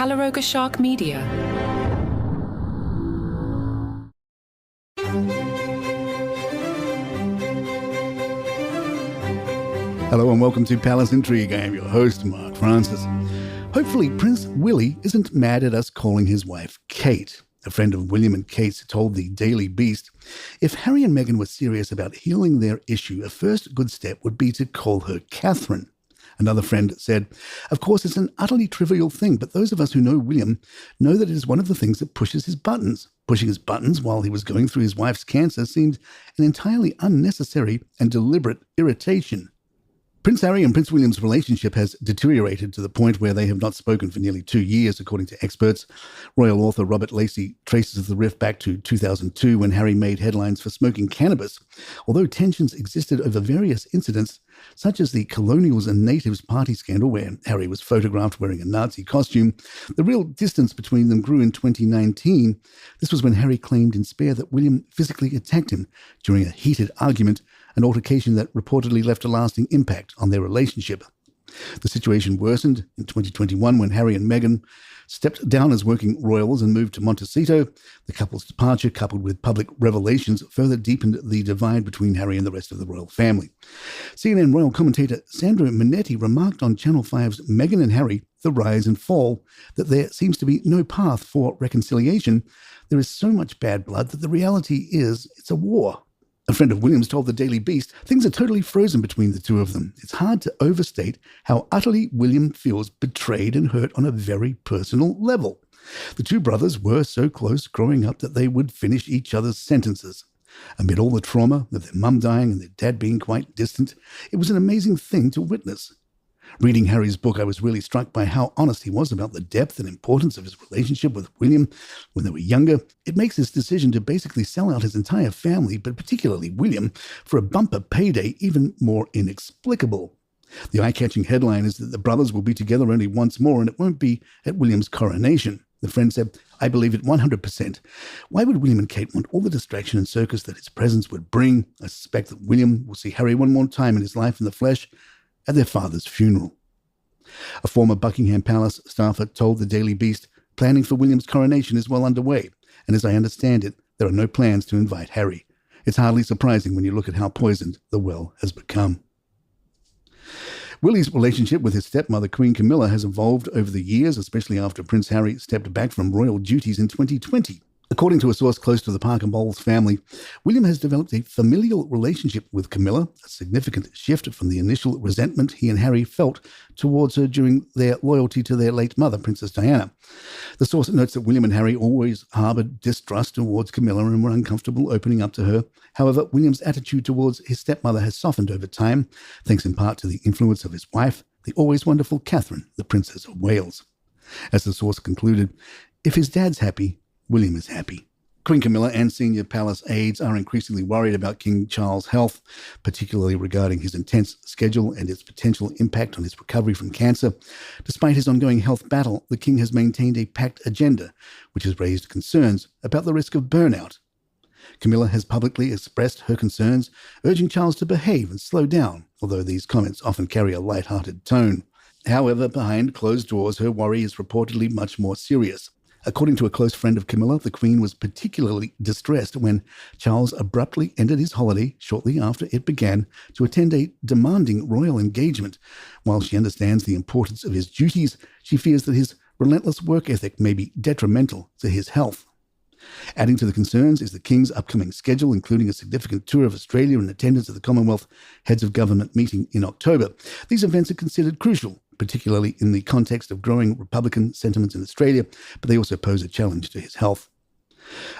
Calaroga Shark Media. Hello and welcome to Palace Intrigue. I am your host, Mark Francis. Hopefully, Prince Willy isn't mad at us calling his wife Kate. A friend of William and Kate's told the Daily Beast, if Harry and Meghan were serious about healing their issue, a first good step would be to call her Catherine. Another friend said, of course, it's an utterly trivial thing, but those of us who know William know that it is one of the things that pushes his buttons. Pushing his buttons while he was going through his wife's cancer seemed an entirely unnecessary and deliberate irritation. Prince Harry and Prince William's relationship has deteriorated to the point where they have not spoken for nearly 2 years, according to experts. Royal author Robert Lacey traces the rift back to 2002 when Harry made headlines for smoking cannabis. Although tensions existed over various incidents, such as the Colonials and Natives party scandal where Harry was photographed wearing a Nazi costume, the real distance between them grew in 2019. This was when Harry claimed in Spare that William physically attacked him during a heated argument, an altercation that reportedly left a lasting impact on their relationship. The situation worsened in 2021 when Harry and Meghan stepped down as working royals and moved to Montecito. The couple's departure, coupled with public revelations, further deepened the divide between Harry and the rest of the royal family. CNN royal commentator Sandro Minetti remarked on Channel 5's Meghan and Harry, The Rise and Fall, that there seems to be no path for reconciliation. There is so much bad blood that the reality is it's a war. A friend of William's told the Daily Beast, things are totally frozen between the two of them. It's hard to overstate how utterly William feels betrayed and hurt on a very personal level. The two brothers were so close growing up that they would finish each other's sentences. Amid all the trauma of their mum dying and their dad being quite distant, it was an amazing thing to witness. Reading Harry's book, I was really struck by how honest he was about the depth and importance of his relationship with William when they were younger. It makes his decision to basically sell out his entire family, but particularly William, for a bumper payday even more inexplicable. The eye-catching headline is that the brothers will be together only once more, and it won't be at William's coronation. The friend said, I believe it 100%. Why would William and Kate want all the distraction and circus that his presence would bring? I suspect that William will see Harry one more time in his life in the flesh, at their father's funeral. A former Buckingham Palace staffer told the Daily Beast, planning for William's coronation is well underway, and as I understand it, there are no plans to invite Harry. It's hardly surprising when you look at how poisoned the well has become. Willy's relationship with his stepmother, Queen Camilla, has evolved over the years, especially after Prince Harry stepped back from royal duties in 2020. According to a source close to the Parker Bowles family, William has developed a familial relationship with Camilla, a significant shift from the initial resentment he and Harry felt towards her during their loyalty to their late mother, Princess Diana. The source notes that William and Harry always harbored distrust towards Camilla and were uncomfortable opening up to her. However, William's attitude towards his stepmother has softened over time, thanks in part to the influence of his wife, the always wonderful Catherine, the Princess of Wales. As the source concluded, if his dad's happy, William is happy. Queen Camilla and senior palace aides are increasingly worried about King Charles' health, particularly regarding his intense schedule and its potential impact on his recovery from cancer. Despite his ongoing health battle, the king has maintained a packed agenda, which has raised concerns about the risk of burnout. Camilla has publicly expressed her concerns, urging Charles to behave and slow down, although these comments often carry a light-hearted tone. However, behind closed doors, her worry is reportedly much more serious. According to a close friend of Camilla, the Queen was particularly distressed when Charles abruptly ended his holiday shortly after it began to attend a demanding royal engagement. While she understands the importance of his duties, she fears that his relentless work ethic may be detrimental to his health. Adding to the concerns is the King's upcoming schedule, including a significant tour of Australia and attendance at the Commonwealth Heads of Government meeting in October. These events are considered crucial, particularly in the context of growing Republican sentiments in Australia, but they also pose a challenge to his health.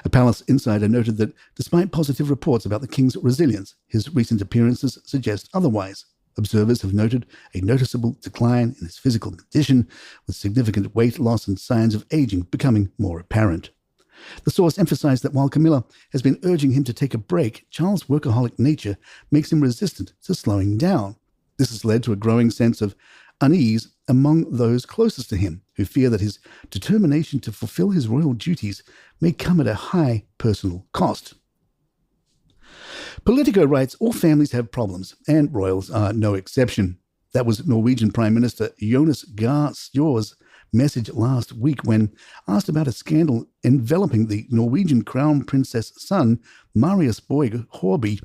A palace insider noted that despite positive reports about the king's resilience, his recent appearances suggest otherwise. Observers have noted a noticeable decline in his physical condition, with significant weight loss and signs of aging becoming more apparent. The source emphasized that while Camilla has been urging him to take a break, Charles' workaholic nature makes him resistant to slowing down. This has led to a growing sense of unease among those closest to him, who fear that his determination to fulfill his royal duties may come at a high personal cost. Politico writes, all families have problems, and royals are no exception. That was Norwegian Prime Minister Jonas Gahr Støre's message last week when asked about a scandal enveloping the Norwegian crown princess' son, Marius Boig Horby,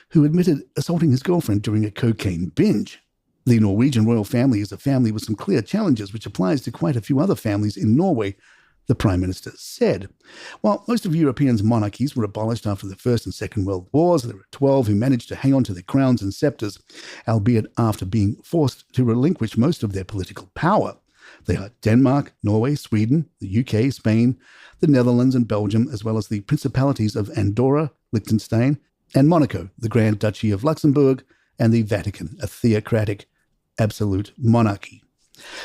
who admitted assaulting his girlfriend during a cocaine binge. The Norwegian royal family is a family with some clear challenges, which applies to quite a few other families in Norway, the Prime Minister said. While most of Europeans' monarchies were abolished after the First and Second World Wars, there are 12 who managed to hang on to their crowns and sceptres, albeit after being forced to relinquish most of their political power. They are Denmark, Norway, Sweden, the UK, Spain, the Netherlands and Belgium, as well as the Principalities of Andorra, Liechtenstein, and Monaco, the Grand Duchy of Luxembourg, and the Vatican, a theocratic absolute monarchy.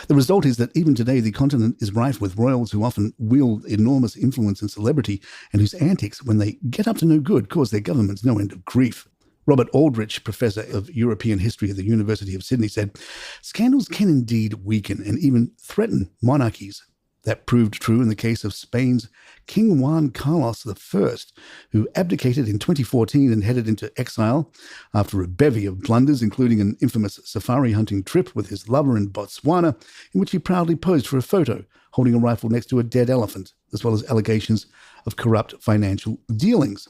The result is that even today the continent is rife with royals who often wield enormous influence and celebrity and whose antics, when they get up to no good, cause their governments no end of grief. Robert Aldrich, professor of European history at the University of Sydney, said, "Scandals can indeed weaken and even threaten monarchies. That proved true in the case of Spain's King Juan Carlos I, who abdicated in 2014 and headed into exile after a bevy of blunders, including an infamous safari hunting trip with his lover in Botswana, in which he proudly posed for a photo holding a rifle next to a dead elephant, as well as allegations of corrupt financial dealings.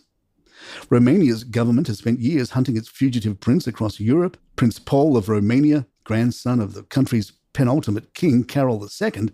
Romania's government has spent years hunting its fugitive prince across Europe. Prince Paul of Romania, grandson of the country's penultimate king, Carol II,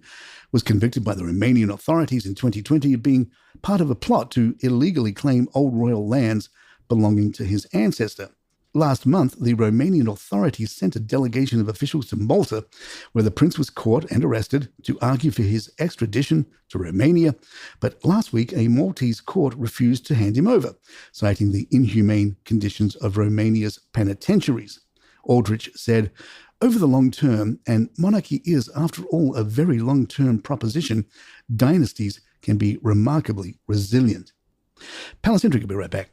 was convicted by the Romanian authorities in 2020 of being part of a plot to illegally claim old royal lands belonging to his ancestor. Last month, the Romanian authorities sent a delegation of officials to Malta, where the prince was caught and arrested to argue for his extradition to Romania. But last week, a Maltese court refused to hand him over, citing the inhumane conditions of Romania's penitentiaries. Aldrich said, "Over the long term, and monarchy is, after all, a very long-term proposition, dynasties can be remarkably resilient." Palace Intrigue will be right back.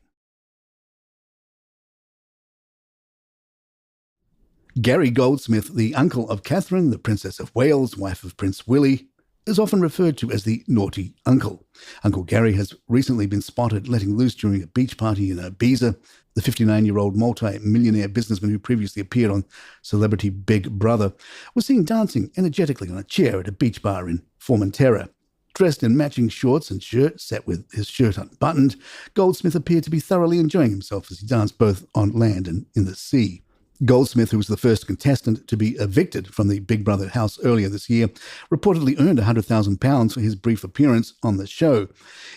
Gary Goldsmith, the uncle of Catherine, the Princess of Wales, wife of Prince Willy, is often referred to as the naughty uncle. Uncle Gary has recently been spotted letting loose during a beach party in Ibiza. The 59-year-old multi-millionaire businessman who previously appeared on Celebrity Big Brother was seen dancing energetically on a chair at a beach bar in Formentera. Dressed in matching shorts and shirt, sat with his shirt unbuttoned, Goldsmith appeared to be thoroughly enjoying himself as he danced both on land and in the sea. Goldsmith, who was the first contestant to be evicted from the Big Brother house earlier this year, reportedly earned £100,000 for his brief appearance on the show.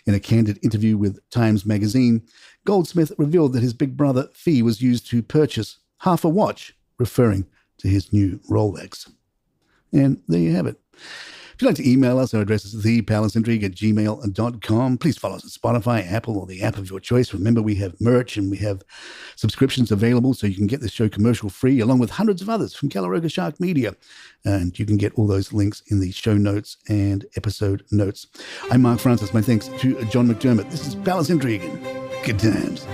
In a candid interview with Times magazine, Goldsmith revealed that his Big Brother fee was used to purchase half a watch, referring to his new Rolex. And there you have it. If you'd like to email us, our address is thepalaceintrigue@gmail.com. Please follow us on Spotify, Apple, or the app of your choice. Remember, we have merch and we have subscriptions available, so you can get this show commercial-free, along with hundreds of others from Calaroga Shark Media. And you can get all those links in the show notes and episode notes. I'm Mark Francis. My thanks to John McDermott. This is Palace Intrigue. Good times.